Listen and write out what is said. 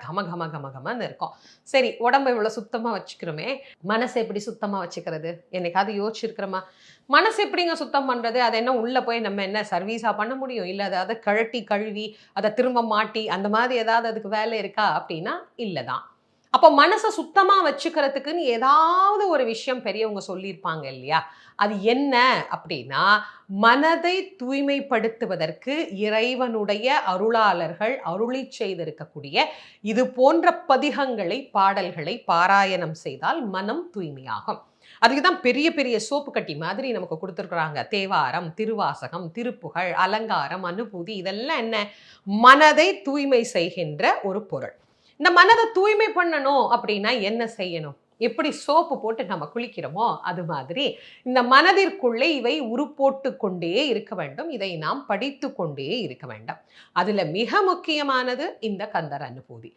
கம கம கம கமன்னு இருக்கும். சரி, உடம்ப இவ்வளவு சுத்தமா வச்சுக்கிறோமே, மனசை எப்படி சுத்தமா வச்சுக்கிறது? என்னைக்காவது யோசிச்சிருக்கிறோமா? மனசு எப்படிங்க சுத்தம் பண்றது? அது என்ன உள்ள போய் நம்ம என்ன சர்வீஸா பண்ண முடியும்? இல்ல அத கழட்டி கழுவி, அத திரும்ப மாட்டி, அந்த மாதிரி ஏதாவது அதுக்கு வேலை இருக்கா? அப்படின்னா, இல்ல தான். அப்ப மனச சுத்தமா வச்சுக்கிறதுக்குன்னு ஏதாவது ஒரு விஷயம் பெரியவங்க சொல்லியிருப்பாங்க இல்லையா? அது என்ன அப்படின்னா, மனதை தூய்மைப்படுத்துவதற்கு இறைவனுடைய அருளாளர்கள் அருளிச் செய்திருக்கக்கூடிய இது போன்ற பதிகங்களை, பாடல்களை பாராயணம் செய்தால் மனம் தூய்மையாகும். அதுக்கு தான் பெரிய பெரிய சோப்பு கட்டி மாதிரி நமக்கு குடுத்துருக்காங்க. தேவாரம், திருவாசகம், திருப்புகழ், அலங்காரம், அனுபூதி இதெல்லாம் என்ன? மனதை தூய்மை செய்கின்ற ஒரு பொருள். இந்த மனதை தூய்மை பண்ணணும் அப்படின்னா என்ன செய்யணும்? எப்படி சோப்பு போட்டு நம்ம குளிக்கிறோமோ அது மாதிரி இந்த மனதிற்குள்ளே இவை உருப்போட்டு கொண்டே இருக்க வேண்டும். இதை நாம் படித்து கொண்டே இருக்க வேண்டும். அதுல மிக முக்கியமானது இந்த கந்தர் அனுபூதி.